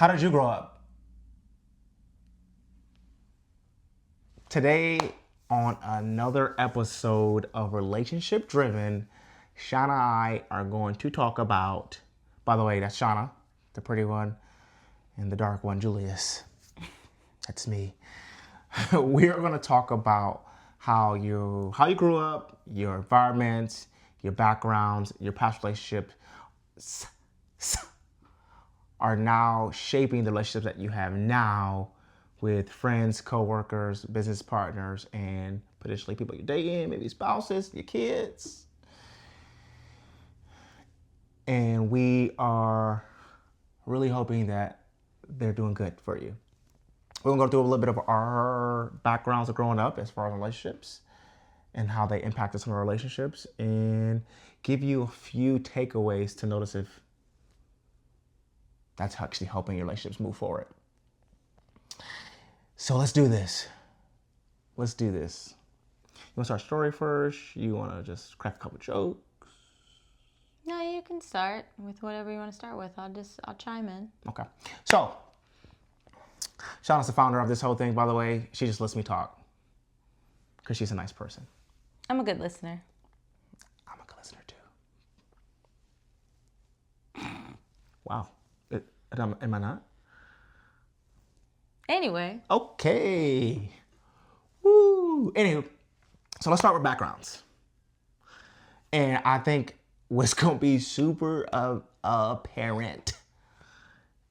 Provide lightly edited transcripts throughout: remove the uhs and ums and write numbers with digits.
How did you grow up? Today, on another episode of Relationship Driven, Shauna and I are going to talk about, by the way, that's Shauna, the pretty one, and the dark one, Julius. That's me. We are going to talk about how you grew up, your environments, your backgrounds, your past relationships are now shaping the relationships that you have now with friends, coworkers, business partners, and potentially people you're dating, maybe spouses, your kids. And we are really hoping that they're doing good for you. We're gonna go through a little bit of our backgrounds of growing up as far as relationships and how they impacted some of our relationships, and give you a few takeaways to notice if that's actually helping your relationships move forward. So let's do this. You want to start a story first? You want to just crack a couple jokes? No, you can start with whatever you want to start with. I'll chime in. Okay. So, Shauna's the founder of this whole thing, by the way. She just lets me talk because she's a nice person. I'm a good listener. I'm a good listener too. Wow. Am I not? Anyway. Okay. Woo. Anywho, so let's start with backgrounds. And I think what's going to be super apparent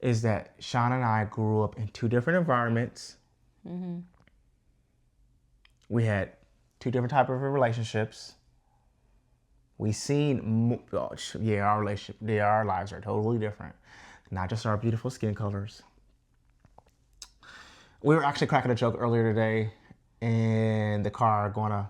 is that Shauna and I grew up in two different environments. Mm-hmm. We had two different types of relationships. We seen, our lives are totally different. Not just our beautiful skin colors. We were actually cracking a joke earlier today in the car going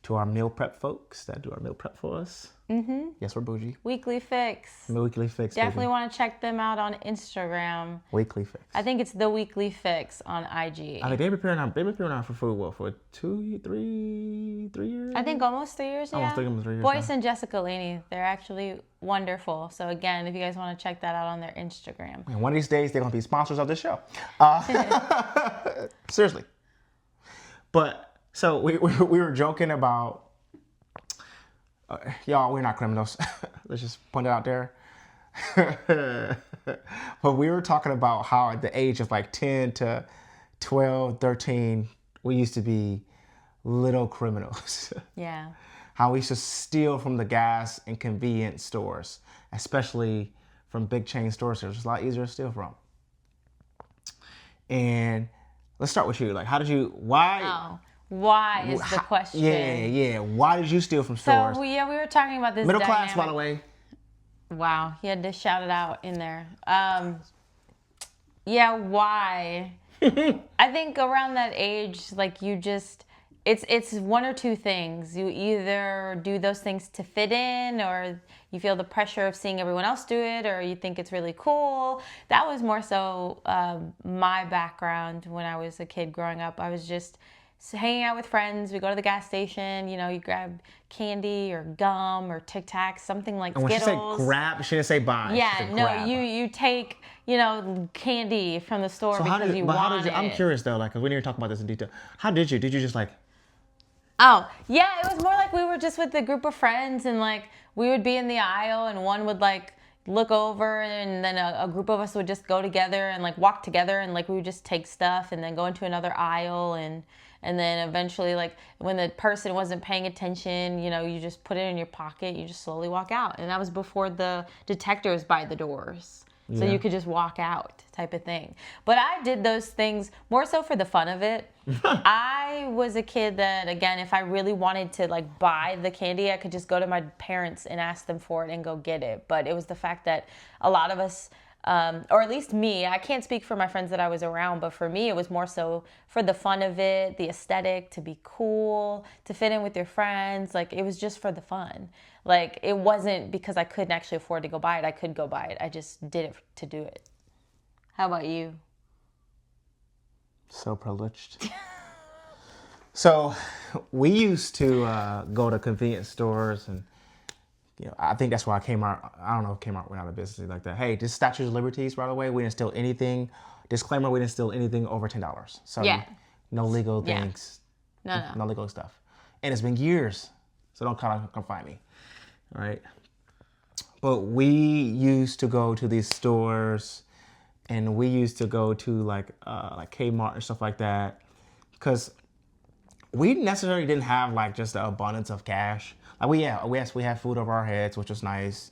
to our meal prep folks that do our meal prep for us. Mm-hmm. Yes, we're bougie. Weekly Fix. Weekly Fix. Definitely want to check them out on Instagram. Weekly Fix. I think it's the Weekly Fix on IG. I mean, they've been preparing out for food, for 3 years? I think almost 3 years, almost 3 years. Boyce and Jessica Laney, they're actually wonderful. So again, if you guys want to check that out on their Instagram. And one of these days, they're going to be sponsors of this show. Seriously. But, so we were joking about, y'all, we're not criminals. Let's just point it out there. But we were talking about how at the age of like 10 to 12, 13, we used to be little criminals. Yeah. How we used to steal from the gas and convenience stores, especially from big chain stores. It was a lot easier to steal from. And let's start with you. Like, Why is the question? Yeah. Why did you steal from stores? So, we were talking about this Middle dynamic. class, by the way. Wow, he had to shout it out in there. Why? I think around that age, like it's one or two things. You either do those things to fit in, or you feel the pressure of seeing everyone else do it, or you think it's really cool. That was more so my background when I was a kid growing up. I was just hanging out with friends. We go to the gas station. You grab candy or gum or Tic Tacs, something like and when Skittles. She said grab, she didn't say buy. Yeah, no, grab. you take candy from the store because you want it. I'm curious though, like, 'cause we need to talk about this in detail. How did you? Did you just like? Oh, yeah, it was more like we were just with a group of friends, and like we would be in the aisle and one would like look over, and then a group of us would just go together and like walk together, and like we would just take stuff and then go into another aisle, and then eventually, like, when the person wasn't paying attention, you just put it in your pocket, you just slowly walk out. And that was before the detectors by the doors. So you could just walk out type of thing. But I did those things more so for the fun of it. I was a kid that, again, if I really wanted to, like, buy the candy, I could just go to my parents and ask them for it and go get it. But it was the fact that a lot of us, or at least me, I can't speak for my friends that I was around, but for me, it was more so for the fun of it, the aesthetic, to be cool, to fit in with your friends. Like, it was just for the fun. Like, it wasn't because I couldn't actually afford to go buy it. I could go buy it. I just did it to do it. How about you? So privileged. So we used to go to convenience stores and I think that's why Kmart, I don't know if Kmart went out of business like that. Hey, this Statue of Liberties, by the way, we didn't steal anything. Disclaimer, we didn't steal anything over $10. So Yeah. no legal Yeah. things, No. no legal stuff. And it's been years, so don't come find me, all right? But we used to go to these stores, and we used to go to like Kmart and stuff like that, because we necessarily didn't have like just the abundance of cash. Like we had food over our heads, which was nice.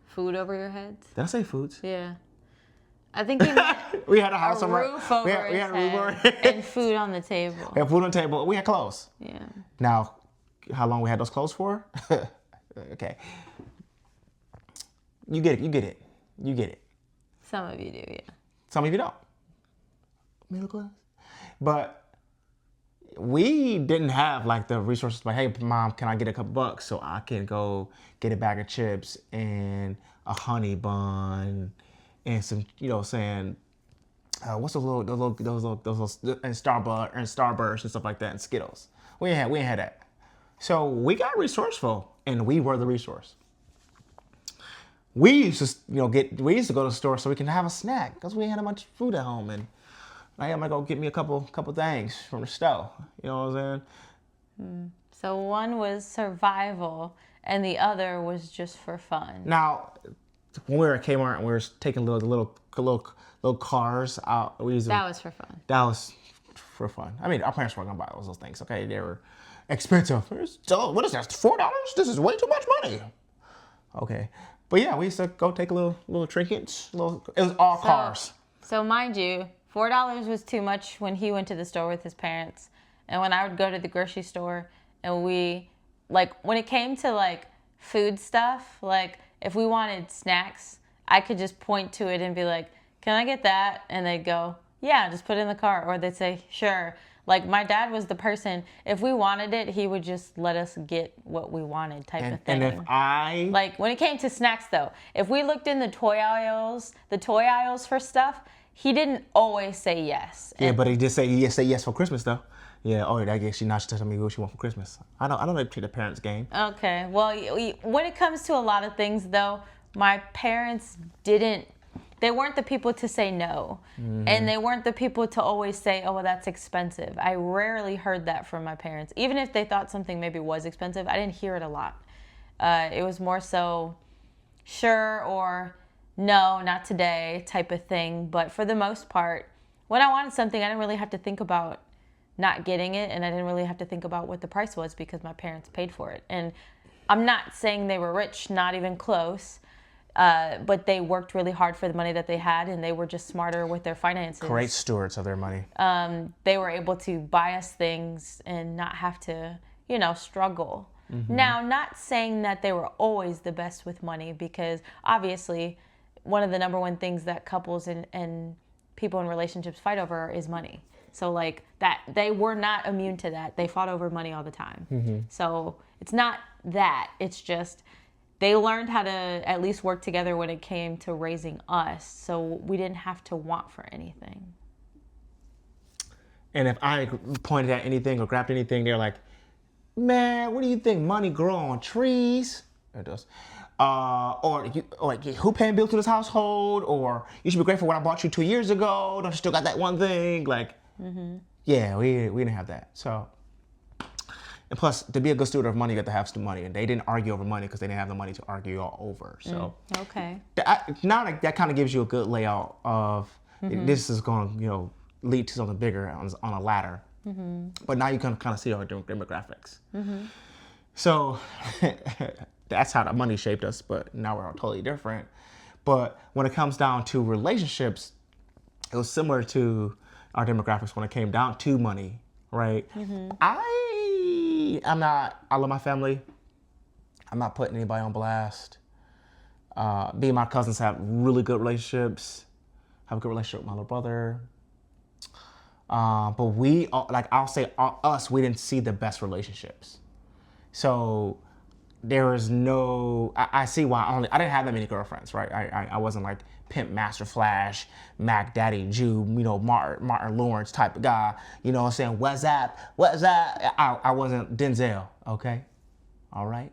Food over your heads? Did I say foods? Yeah. I think he meant We had a house a over. roof over we his had a roof over our head head. and food on the table. We had food on the table. We had clothes. Yeah. Now, how long we had those clothes for? Okay. You get it. Some of you do, yeah. Some of you don't. Middle class. But we didn't have like the resources like, hey, mom, can I get a couple bucks so I can go get a bag of chips and a honey bun and some, saying, what's those little and Starburst and stuff like that and Skittles. We ain't had that. So we got resourceful, and we were the resource. We used to, we used to go to the store so we can have a snack because we ain't had much food at home, and I'm gonna go get me a couple things from the store. You know what I'm saying? So one was survival and the other was just for fun. Now, when we were at Kmart and we were taking the little cars out, That was for fun. That was for fun. I mean, our parents weren't gonna buy those things. Okay, they were expensive. So what is that? $4? This is way too much money. Okay, but yeah, we used to go take little trinkets. It was all cars. So mind you, $4 was too much when he went to the store with his parents. And when I would go to the grocery store and when it came to like food stuff, like if we wanted snacks, I could just point to it and be like, can I get that? And they'd go, yeah, just put it in the cart. Or they'd say, sure. Like my dad was the person, if we wanted it, he would just let us get what we wanted type of thing. And like when it came to snacks though, if we looked in the toy aisles for stuff, he didn't always say yes. Yeah, but he did say yes for Christmas though. Yeah. Oh, I guess she's telling me what she wants for Christmas. I don't treat the parents' game. Okay. Well, when it comes to a lot of things though, my parents they weren't the people to say no. Mm-hmm. And they weren't the people to always say, oh, well, that's expensive. I rarely heard that from my parents. Even if they thought something maybe was expensive, I didn't hear it a lot. It was more so sure or no, not today type of thing. But for the most part, when I wanted something, I didn't really have to think about not getting it. And I didn't really have to think about what the price was because my parents paid for it. And I'm not saying they were rich, not even close. But they worked really hard for the money that they had, and they were just smarter with their finances. Great stewards of their money. They were able to buy us things and not have to, struggle. Mm-hmm. Now, not saying that they were always the best with money, because obviously one of the number one things that couples and people in relationships fight over is money. So like that, they were not immune to that. They fought over money all the time. Mm-hmm. So it's not that, it's just they learned how to at least work together when it came to raising us, so we didn't have to want for anything. And if I pointed at anything or grabbed anything, they're like, man, what do you think? Money grow on trees? It does. Or who paying bills to this household? Or you should be grateful what I bought you 2 years ago. Don't you still got that one thing? Like, mm-hmm. Yeah, we didn't have that. So. And plus, to be a good steward of money, you got to have some money. And they didn't argue over money because they didn't have the money to argue all over. So, okay. That kind of gives you a good layout of this is going to lead to something bigger on a ladder. Mm-hmm. But now you can kind of see our demographics. Mm-hmm. So that's how the money shaped us. But now we're all totally different. But when it comes down to relationships, it was similar to our demographics when it came down to money, right? Mm-hmm. I love my family. I'm not putting anybody on blast. Me and my cousins have really good relationships. Have a good relationship with my little brother. But we, I'll say us, we didn't see the best relationships. So there is no, I see why I didn't have that many girlfriends, right? I wasn't like Pimp Master Flash, Mac Daddy Jew, Martin Lawrence type of guy, saying, what's that? I wasn't Denzel, okay? All right?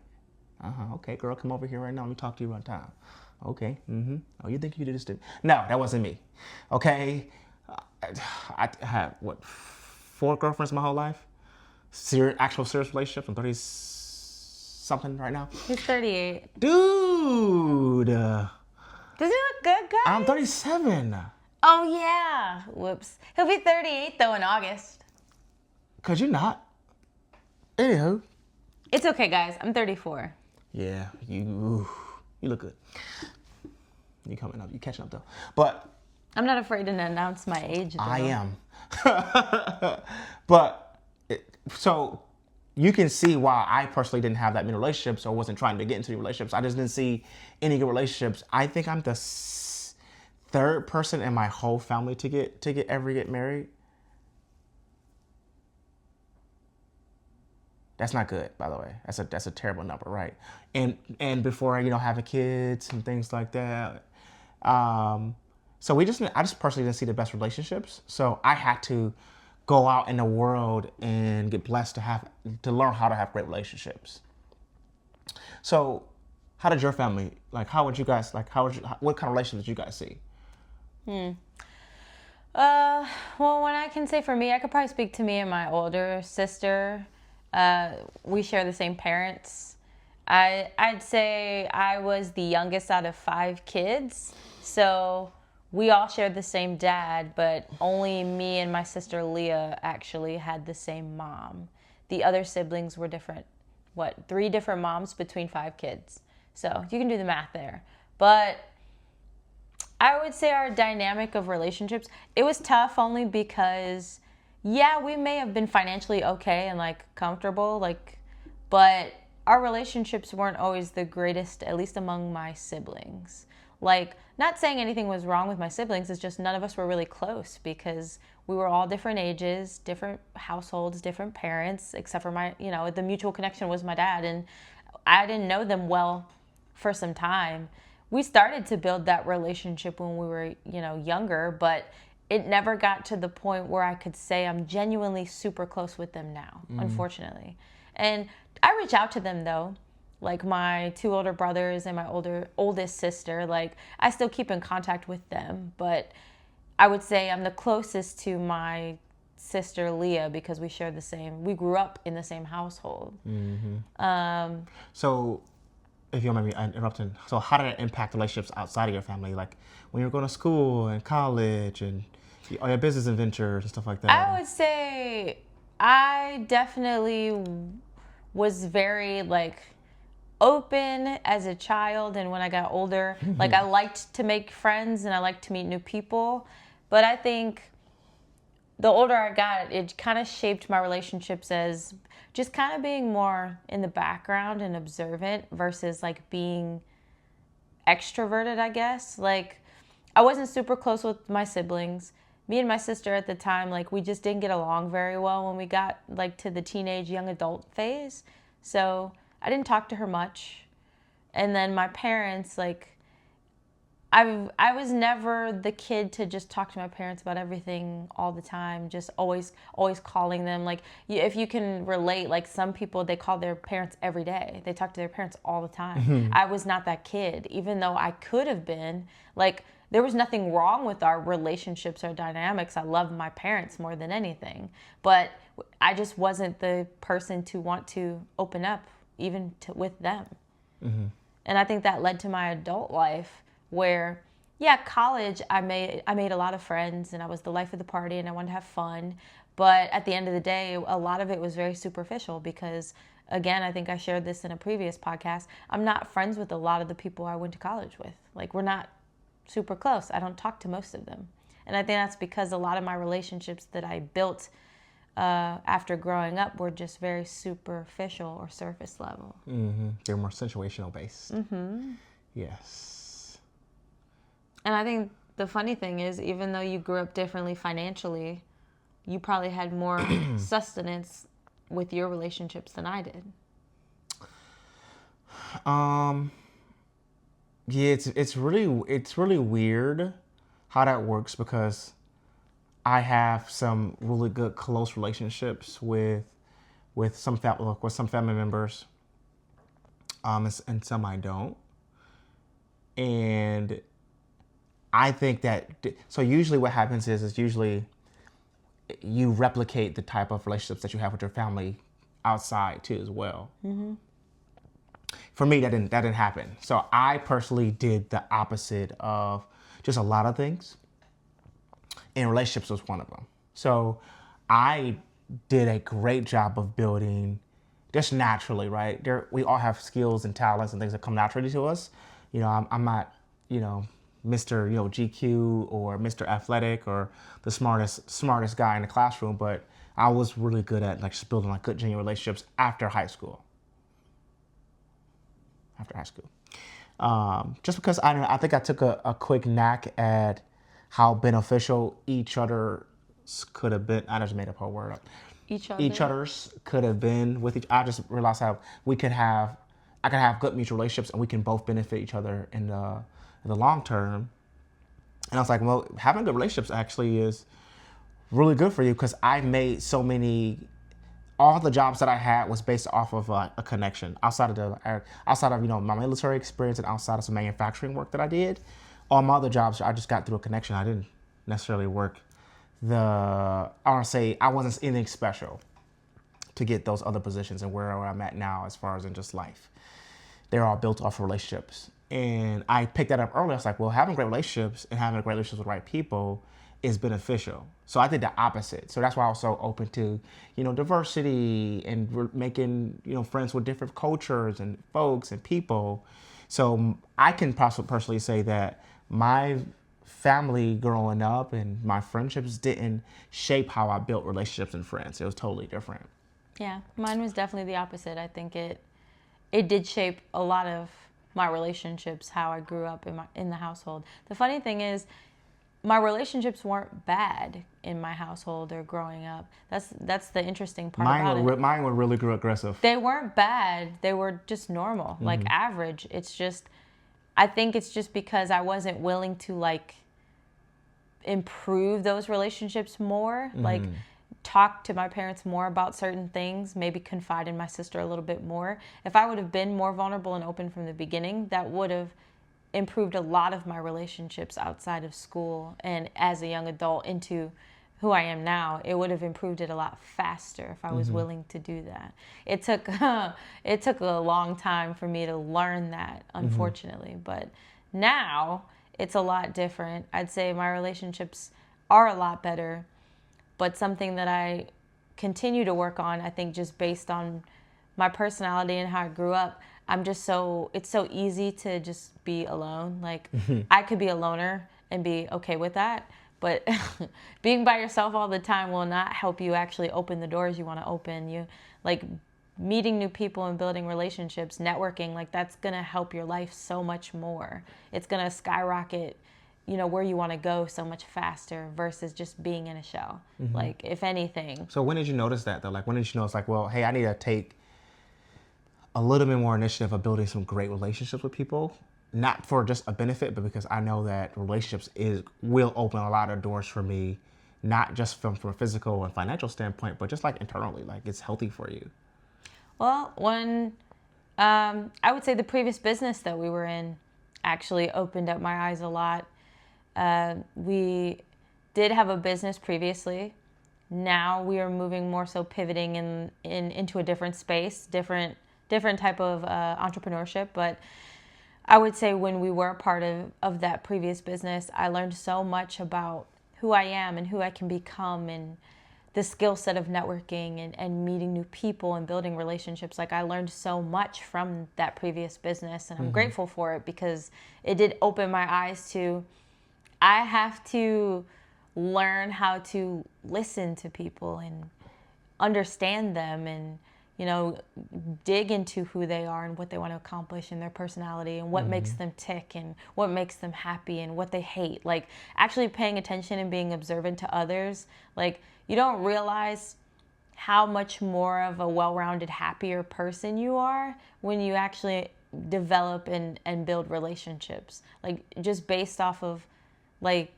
Okay, girl, come over here right now. Let me talk to you one time. Okay. Oh, you think you did this to me? No, that wasn't me. Okay. I had, what, 4 girlfriends my whole life? Actual serious relationships. I'm 30 something right now. He's 38. Dude. Does he look good, guys? I'm 37. Oh, yeah. Whoops. He'll be 38, though, in August. Cause you're not. Anywho. It's okay, guys. I'm 34. Yeah, you look good. You coming up. You catching up, though. But I'm not afraid to announce my age, though. I am. But, so you can see why I personally didn't have that many relationships or wasn't trying to get into relationships. I just didn't see any good relationships. I think I'm the 3rd person in my whole family to get married. That's not good, by the way. That's a terrible number, right? And before having kids and things like that. So I just personally didn't see the best relationships. So I had to go out in the world and get blessed to learn how to have great relationships. So, how did your family, what kind of relationships did you guys see? Well, when I can say for me, I could probably speak to me and my older sister. We share the same parents. I'd say I was the youngest out of 5 kids. So we all shared the same dad, but only me and my sister Leah actually had the same mom. The other siblings were different. 3 different moms between 5 kids. So you can do the math there. But I would say our dynamic of relationships, it was tough only because, yeah, we may have been financially okay and comfortable, but our relationships weren't always the greatest, at least among my siblings. Not saying anything was wrong with my siblings, it's just none of us were really close because we were all different ages, different households, different parents, except for the mutual connection was my dad, and I didn't know them well for some time. We started to build that relationship when we were, younger, but it never got to the point where I could say I'm genuinely super close with them now, unfortunately. And I reach out to them though. My 2 older brothers and my oldest sister, I still keep in contact with them, but I would say I'm the closest to my sister Leah because we grew up in the same household. So, if you don't mind me interrupting, so how did it impact relationships outside of your family? When you're going to school and college and all your business adventures and stuff like that? I would say I definitely was very open as a child, and when I got older, I liked to make friends and I liked to meet new people. But I think the older I got, it kind of shaped my relationships as just kind of being more in the background and observant versus being extroverted, I guess. I wasn't super close with my siblings. Me and my sister at the time, we just didn't get along very well when we got to the teenage young adult phase. So I didn't talk to her much. And then my parents, I was never the kid to just talk to my parents about everything all the time, just always calling them. If you can relate, some people, they call their parents every day. They talk to their parents all the time. I was not that kid, even though I could have been. There was nothing wrong with our relationships or dynamics. I loved my parents more than anything. But I just wasn't the person to want to open up even with them. And I think that led to my adult life where, college, I made a lot of friends and I was the life of the party and I wanted to have fun. But at the end of the day, a lot of it was very superficial because, again, I think I shared this in a previous podcast, I'm not friends with a lot of the people I went to college with. We're not super close. I don't talk to most of them. And I think that's because a lot of my relationships that I built after growing up were just very superficial or surface level. They're more situational based. Yes. And I think the funny thing is, even though you grew up differently financially, you probably had more sustenance with your relationships than I did. Yeah, it's really weird how that works because I have some really good close relationships with some family members. and some I don't. And I think that, so usually what happens is usually you replicate the type of relationships that you have with your family outside too as well. For me, that didn't happen. So I personally did the opposite of just a lot of things, and relationships was one of them. So I did a great job of building just naturally, right? We all have skills and talents and things that come naturally to us. You know, I'm not, you know, Mr. GQ or Mr. Athletic or the smartest guy in the classroom, but I was really good at like just building like good genuine relationships after high school. Just because I think I took a quick knack at how beneficial each other could have been. I just made up a word up. Each other's could have been with each. I just realized how I could have good mutual relationships, and we can both benefit each other in the long term. And I was like, well, having good relationships actually is really good for you, because I made so many. All the jobs that I had was based off of a connection outside of my military experience and outside of some manufacturing work that I did. All my other jobs I just got through a connection. I didn't necessarily work I want to say I wasn't anything special to get those other positions and where I'm at now as far as in just life. They're all built off of relationships. And I picked that up early. I was like, well, having great relationships and having great relationships with the right people is beneficial. So I did the opposite. So that's why I was so open to, diversity and making, friends with different cultures and folks and people. So I can personally say that my family growing up and my friendships didn't shape how I built relationships and friends. It was totally different. Yeah, mine was definitely the opposite. I think it did shape a lot of my relationships, how I grew up in the household. The funny thing is, my relationships weren't bad in my household or growing up. That's the interesting part about it. Mine were really aggressive. They weren't bad. They were just normal, like average. I think it's just because I wasn't willing to like improve those relationships more, like talk to my parents more about certain things, maybe confide in my sister a little bit more. If I would have been more vulnerable and open from the beginning, that would have improved a lot of my relationships outside of school and as a young adult into who I am now. It would have improved it a lot faster if I was willing to do that. It took a long time for me to learn that, unfortunately, but now it's a lot different. I'd say my relationships are a lot better, but something that I continue to work on, I think just based on my personality and how I grew up, it's so easy to just be alone. Like I could be a loner and be okay with that, but being by yourself all the time will not help you actually open the doors you want to open. You like meeting new people and building relationships, networking, like that's going to help your life so much more. It's going to skyrocket, where you want to go so much faster versus just being in a shell. Like if anything. So when did you notice that though? Like when did you notice like, well, hey, I need to take a little bit more initiative of building some great relationships with people, not for just a benefit, but because I know that relationships will open a lot of doors for me, not just from a physical and financial standpoint, but just like internally, like it's healthy for you. Well, I would say the previous business that we were in actually opened up my eyes a lot. We did have a business previously. Now we are moving more so pivoting into a different space, different type of entrepreneurship. But I would say when we were part of that previous business, I learned so much about who I am and who I can become and the skill set of networking and meeting new people and building relationships. Like I learned so much from that previous business, and I'm grateful for it because it did open my eyes to, I have to learn how to listen to people and understand them and, dig into who they are and what they want to accomplish in their personality and what makes them tick and what makes them happy and what they hate. Like actually paying attention and being observant to others. Like you don't realize how much more of a well-rounded, happier person you are when you actually develop and build relationships. Like just based off of like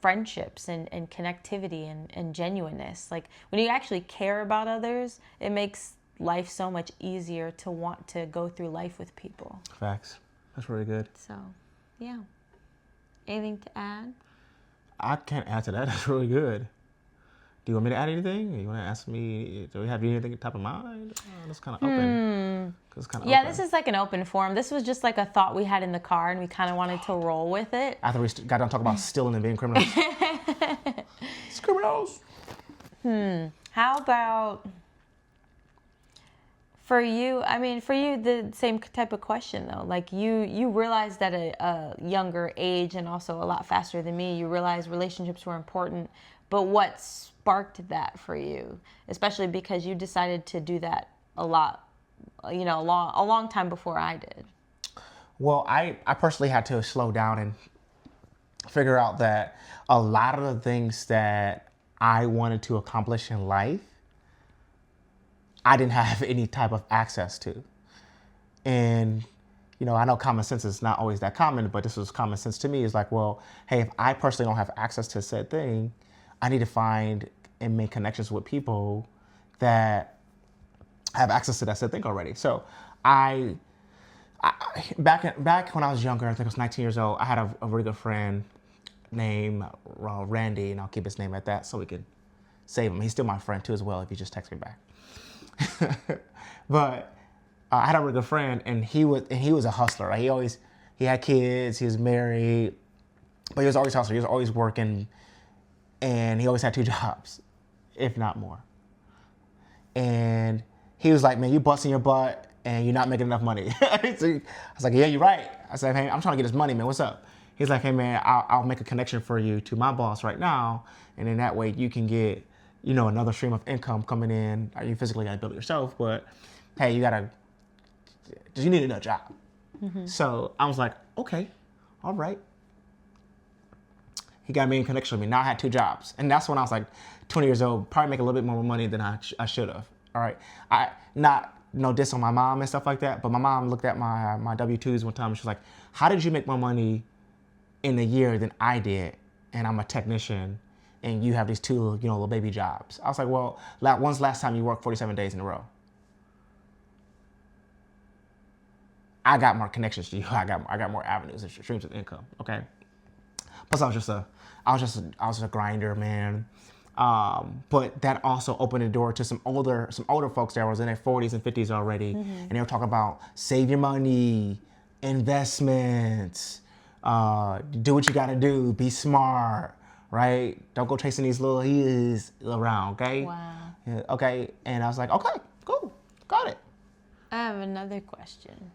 friendships and connectivity and genuineness. Like when you actually care about others, it makes life so much easier to want to go through life with people. Facts. That's really good. So, yeah. Anything to add? I can't add to that. That's really good. Do you want me to add anything? You want to ask me? Do we have anything top of mind? That's kind of open. It's kind of Yeah, open. this is like an open forum. This was just like a thought we had in the car, and we kind of wanted to roll with it. After we got done talking about stealing and being criminals. It's criminals. How about for you? I mean, for you, the same type of question though. Like you realized at a younger age, and also a lot faster than me, you realized relationships were important. But what sparked that for you, especially because you decided to do that a lot, a long time before I did? Well, I personally had to slow down and figure out that a lot of the things that I wanted to accomplish in life, I didn't have any type of access to. And, I know common sense is not always that common, but this was common sense to me. It's like, well, hey, if I personally don't have access to said thing, I need to find and make connections with people that have access to that said thing already. So I back when I was younger, I think I was 19 years old, I had a really good friend named Randy, and I'll keep his name at that so we can save him. He's still my friend too as well if you just text me back. But I had a really good friend, and he was a hustler. Right? He had kids, he was married, but he was always hustling. He was always working, and he always had 2 jobs, if not more. And he was like, man, you busting your butt and you're not making enough money. So I was like, yeah, you're right. I said, hey, I'm trying to get this money, man. What's up? He's like, hey, man, I'll make a connection for you to my boss right now. And then that way you can get, another stream of income coming in. You physically got to build it yourself, but hey, you need another job. Mm-hmm. So I was like, okay, all right. He got me in connection with me. Now I had 2 jobs. And that's when I was like 20 years old, probably make a little bit more money than I should have. All right. No diss on my mom and stuff like that, but my mom looked at my W-2s one time and she was like, how did you make more money in a year than I did? And I'm a technician and you have these 2, little baby jobs. I was like, well, when's the last time you worked 47 days in a row? I got more connections to you. I got more avenues and streams of income. Okay. Plus, I was just a grinder, man. But that also opened the door to some older folks that was in their 40s and 50s already, and they were talking about save your money, investments, do what you got to do, be smart, right? Don't go chasing these little he's around, okay? Wow. Yeah, okay, and I was like, okay, cool, got it. I have another question.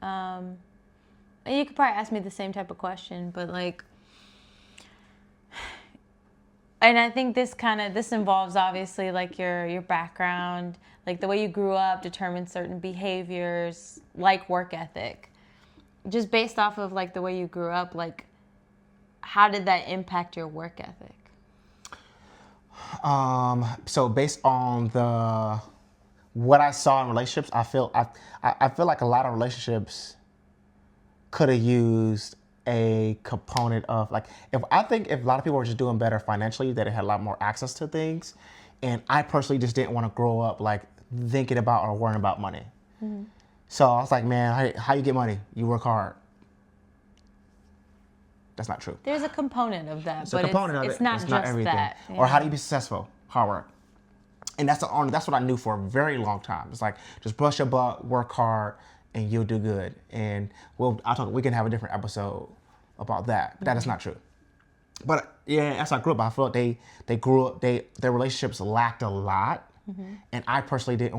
You could probably ask me the same type of question, but like, and I think this involves obviously like your background, like the way you grew up determines certain behaviors, like work ethic. Just based off of like the way you grew up, like how did that impact your work ethic? So based on what I saw in relationships, I feel like a lot of relationships could have used a component of like, if a lot of people were just doing better financially, that it had a lot more access to things. And I personally just didn't want to grow up like thinking about or worrying about money. Mm-hmm. So I was like, man, how you get money? You work hard. That's not true. There's a component of that, It's but a component of it's it. not It's just not everything. that. Yeah. Or how do you be successful? Hard work. And that's what I knew for a very long time. It's like, just brush your butt, work hard, and you'll do good. And we can have a different episode about that. But that is not true. But yeah, as I grew up, I felt their relationships lacked a lot. Mm-hmm. And I personally just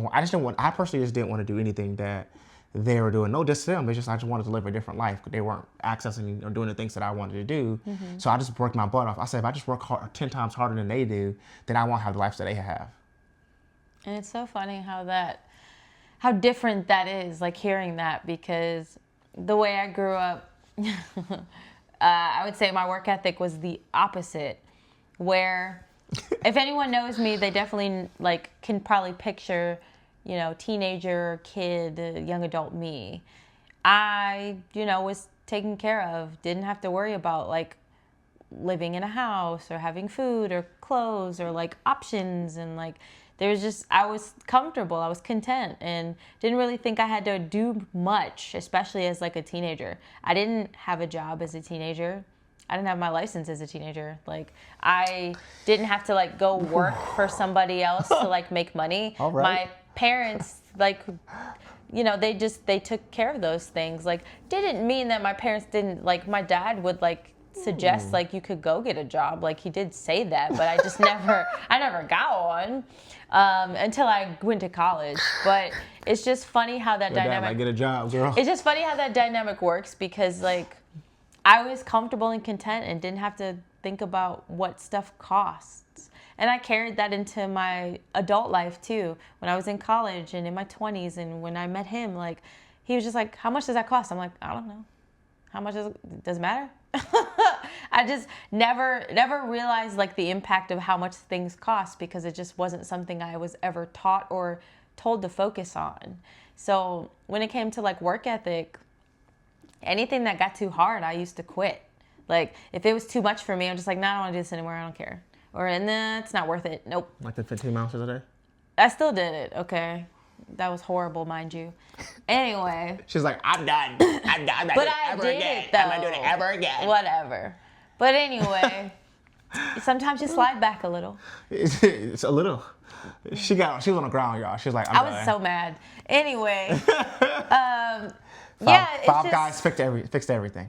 didn't want to do anything that they were doing. No diss to them. I just wanted to live a different life because they weren't accessing or doing the things that I wanted to do. Mm-hmm. So I just worked my butt off. I said, if I just work 10 times harder than they do, then I won't have the life that they have. And it's so funny how different that is, like hearing that, because the way I grew up, I would say my work ethic was the opposite, where if anyone knows me, they definitely like can probably picture, teenager, kid, young adult me. I, was taken care of, didn't have to worry about like living in a house or having food or clothes or like options and like I was comfortable, I was content, and didn't really think I had to do much, especially as like a teenager. I didn't have a job as a teenager. I didn't have my license as a teenager. Like, I didn't have to like go work for somebody else to like make money. All right. My parents, like, you know, they took care of those things. Like, didn't mean that my parents didn't, like, my dad would like suggest like you could go get a job. Like, he did say that, but I just I never got one until I went to college. But it's just funny how that Your dad, dynamic. like, get a job, girl. It's just funny how that dynamic works, because like I was comfortable and content and didn't have to think about what stuff costs. And I carried that into my adult life too. When I was in college and in my 20s, and when I met him, like, he was just like, how much does that cost? I'm like, I don't know. How much does it matter? I just never realized like the impact of how much things cost, because it just wasn't something I was ever taught or told to focus on. So when it came to like work ethic, anything that got too hard, I used to quit. Like, if it was too much for me, I'm just like, no, I don't want to do this anymore. I don't care. Or, nah, it's not worth it. Nope. Like the 15 miles a day? I still did it. Okay. That was horrible, mind you. Anyway. She's like, I'm done. I'm done. I'm not But doing it I ever did again. it, though. I'm not doing it ever again. Whatever. But anyway, sometimes you slide back a little. It's a little. She was on the ground, y'all. She was like, I'm I done. was so mad. Anyway. Five guys fixed everything.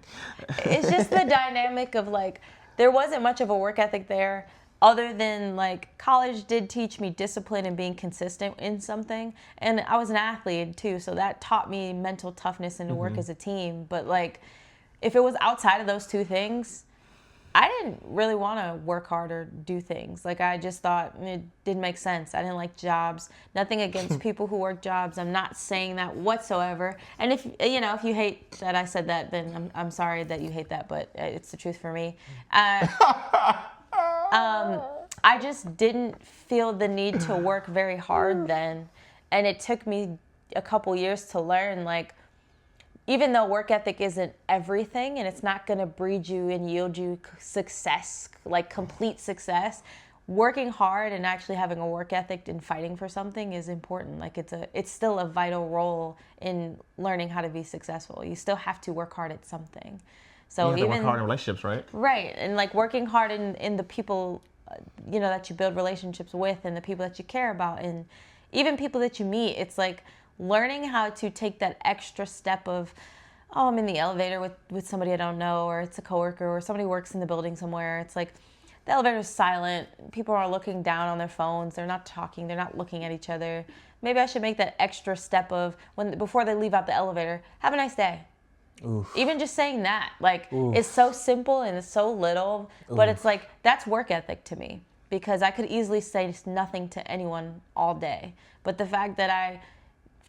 It's just the dynamic of like, there wasn't much of a work ethic there, other than like college did teach me discipline and being consistent in something. And I was an athlete too, so that taught me mental toughness and to work as a team. But like, if it was outside of those two things, I didn't really want to work hard or do things. Like, I just thought it didn't make sense. I didn't like jobs. Nothing against people who work jobs. I'm not saying that whatsoever. And if you hate that I said that, then I'm sorry that you hate that, but it's the truth for me. I just didn't feel the need to work very hard then. And it took me a couple years to learn, like, even though work ethic isn't everything and it's not going to breed you and yield you success, like complete success, working hard and actually having a work ethic and fighting for something is important. Like, it's still a vital role in learning how to be successful. You still have to work hard at something. So You have to even work hard in relationships, right? Right. And like working hard in the people, that you build relationships with, and the people that you care about, and even people that you meet. It's like learning how to take that extra step of, oh, I'm in the elevator with somebody I don't know, or it's a coworker, or somebody works in the building somewhere. It's like the elevator's silent. People are looking down on their phones. They're not talking. They're not looking at each other. Maybe I should make that extra step of before they leave out the elevator, have a nice day. Oof. Even just saying that, like, Oof. it's so simple and it's so little, but it's like, that's work ethic to me, because I could easily say nothing to anyone all day. But the fact that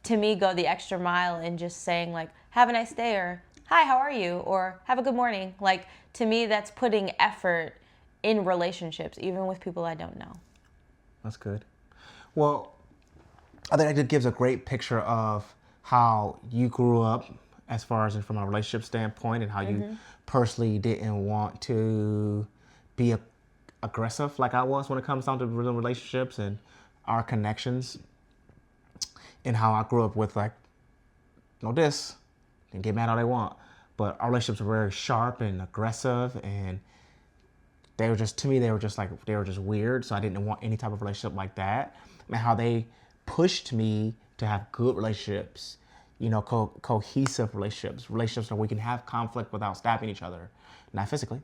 to me, go the extra mile in just saying, like, have a nice day, or hi, how are you, or have a good morning. Like, to me, that's putting effort in relationships, even with people I don't know. That's good. Well, I think that gives a great picture of how you grew up, as far as from a relationship standpoint, and how you personally didn't want to be aggressive like I was when it comes down to relationships and our connections, and how I grew up with, like, no diss, they can get mad all they want, but our relationships were very sharp and aggressive, and they were just weird. So I didn't want any type of relationship like that. And how they pushed me to have good relationships, cohesive relationships where we can have conflict without stabbing each other, not physically,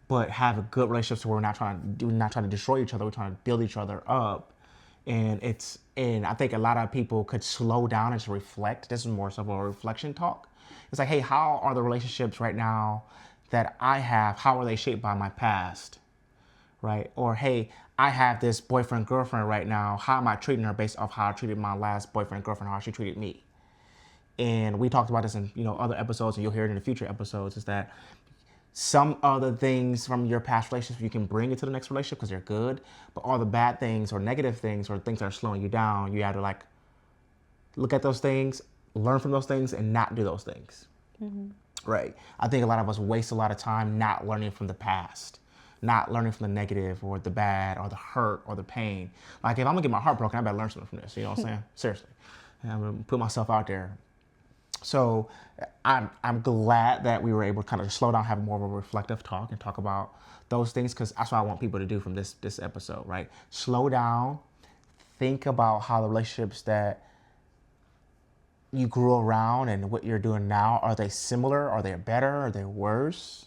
but have good relationships where we're not trying to destroy each other. We're trying to build each other up. And I think a lot of people could slow down and just reflect. This is more so a reflection talk. It's like, hey, how are the relationships right now that I have, how are they shaped by my past, right? Or, hey, I have this boyfriend, girlfriend right now. How am I treating her based off how I treated my last boyfriend, girlfriend, how she treated me? And we talked about this in, other episodes, and you'll hear it in the future episodes, is that some other things from your past relationships you can bring into the next relationship because they're good, but all the bad things or negative things or things that are slowing you down, you have to, like, look at those things, learn from those things, and not do those things. Mm-hmm. Right. I think a lot of us waste a lot of time not learning from the past, not learning from the negative or the bad or the hurt or the pain. Like if I'm gonna get my heart broken, I better learn something from this. You know what I'm saying? Seriously, and I'm gonna put myself out there. So I'm glad that we were able to kind of slow down, have more of a reflective talk, and talk about those things, because that's what I want people to do from this episode, right? Slow down, think about how the relationships that you grew around and what you're doing now, are they similar? Are they better? Are they worse?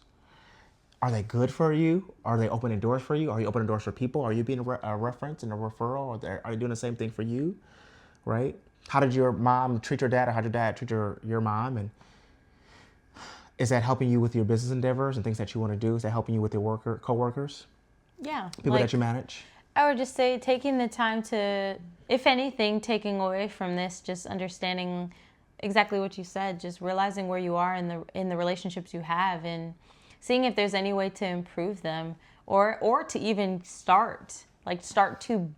Are they good for you? Are they opening doors for you? Are you opening doors for people? Are you being a reference and a referral? Or are you doing the same thing for you, right? How did your mom treat your dad, or how did your dad treat your mom? And is that helping you with your business endeavors and things that you want to do? Is that helping you with your co-workers? Yeah. People that you manage? I would just say taking the time to, if anything, taking away from this, just understanding exactly what you said, just realizing where you are in the relationships you have, and seeing if there's any way to improve them, or to even start to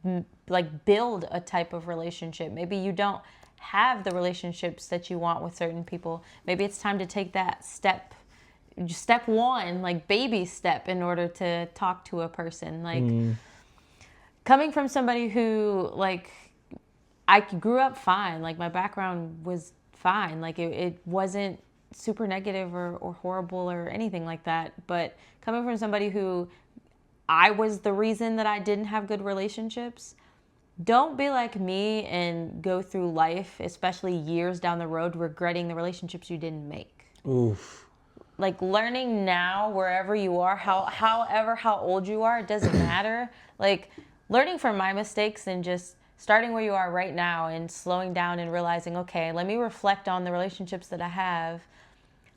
build a type of relationship. Maybe you don't have the relationships that you want with certain people. Maybe it's time to take that step one, like baby step, in order to talk to a person. Like coming from somebody who, like, I grew up fine, like my background was fine, like it wasn't super negative or horrible or anything like that, but coming from somebody who I was the reason that I didn't have good relationships, don't be like me and go through life, especially years down the road, regretting the relationships you didn't make. Oof. Like learning now, wherever you are, how old you are, it doesn't matter. Like learning from my mistakes and just starting where you are right now and slowing down and realizing, okay, let me reflect on the relationships that I have.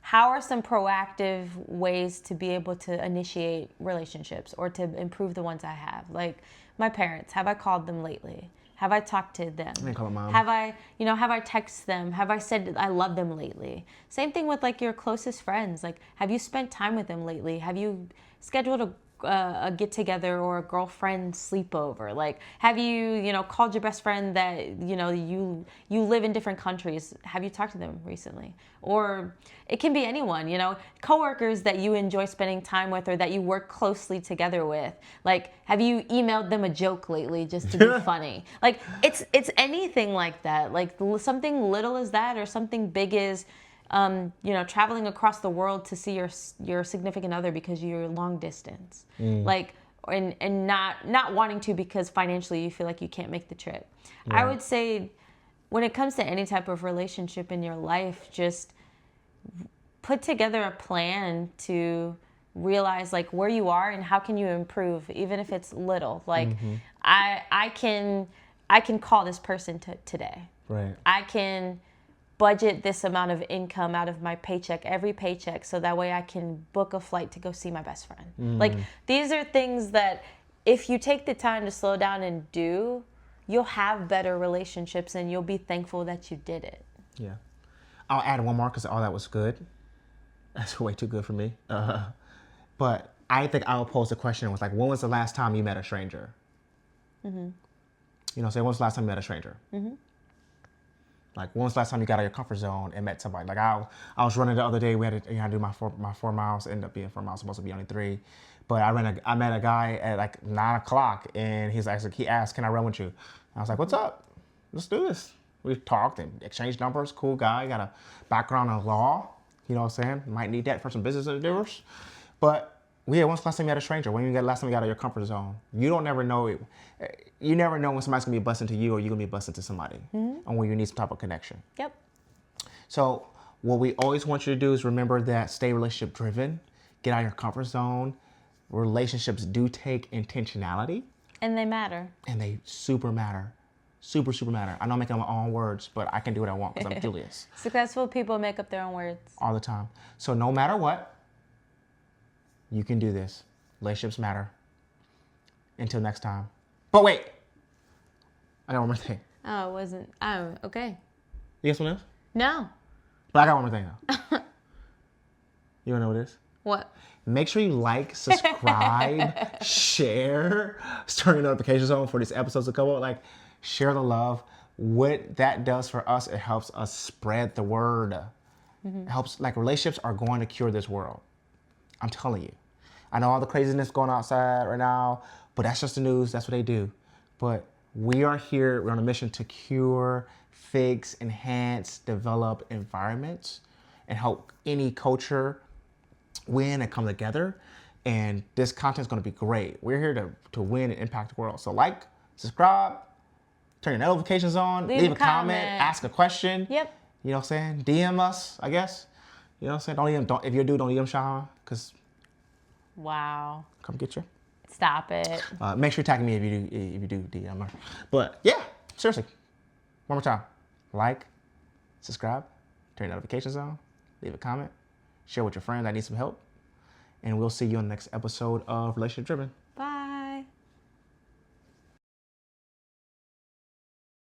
How are some proactive ways to be able to initiate relationships or to improve the ones I have? Like my parents, have I called them lately? Have I talked to them? I call them mom. Have I texted them? Have I said I love them lately? Same thing with like your closest friends. Like, have you spent time with them lately? Have you scheduled a get together or a girlfriend sleepover? Like, have you called your best friend that you live in different countries? Have you talked to them recently? Or it can be anyone, coworkers that you enjoy spending time with or that you work closely together with. Like, have you emailed them a joke lately just to be funny? Like, it's anything like that. Like something little as that, or something big as traveling across the world to see your significant other because you're long distance, like, and not wanting to because financially you feel like you can't make the trip. Right. I would say when it comes to any type of relationship in your life, just put together a plan to realize like where you are and how can you improve, even if it's little. Like I can call this person today. Right. I can budget this amount of income out of my paycheck, every paycheck, so that way I can book a flight to go see my best friend. Like, these are things that if you take the time to slow down and do, you'll have better relationships and you'll be thankful that you did it. Yeah. I'll add one more because all that was good. That's way too good for me. But I think I'll pose a question. It was like, when was the last time you met a stranger? Say, when was the last time you met a stranger? Like, when was the last time you got out of your comfort zone and met somebody? Like, I was running the other day. We had to do my 4 miles. Ended up being 4 miles. Supposed to be only 3. But I met a guy at like 9 o'clock, and he asked, "Can I run with you?" And I was like, "What's up? Let's do this." We talked and exchanged numbers. Cool guy. Got a background in law. You know what I'm saying? Might need that for some business endeavors. But when's the last time you met a stranger? When you got last time you got out of your comfort zone? You don't never know it. You never know when somebody's gonna be busting to you or you're gonna be busting to somebody, and when you need some type of connection. Yep. So what we always want you to do is remember that stay relationship driven, get out of your comfort zone. Relationships do take intentionality. And they matter. And they super matter. Super, super matter. I know I'm making my own words, but I can do what I want because I'm Julius. Successful people make up their own words. All the time. So no matter what, you can do this. Relationships matter. Until next time. But wait. I got one more thing. Oh, it wasn't. Oh, okay. You got something else? No. But I got one more thing though. You wanna know what it is? What? Make sure you like, subscribe, share, turn your notifications on for these episodes to come out. Like, share the love. What that does for us, it helps us spread the word. It helps, like, relationships are going to cure this world. I'm telling you. I know all the craziness going outside right now, but that's just the news. That's what they do. But we are here. We're on a mission to cure, fix, enhance, develop environments and help any culture win and come together. And this content is going to be great. We're here to win and impact the world. So like, subscribe, turn your notifications on, leave a comment, ask a question. Yep. You know what I'm saying? DM us, I guess. You know what I'm saying? If you're a dude, don't DM Shauna, because Wow. come get you. Stop it. Make sure you tag me if you do DM her. But yeah, seriously, one more time. Like, subscribe, turn your notifications on, leave a comment, share with your friends that need some help. And we'll see you on the next episode of Relationship Driven.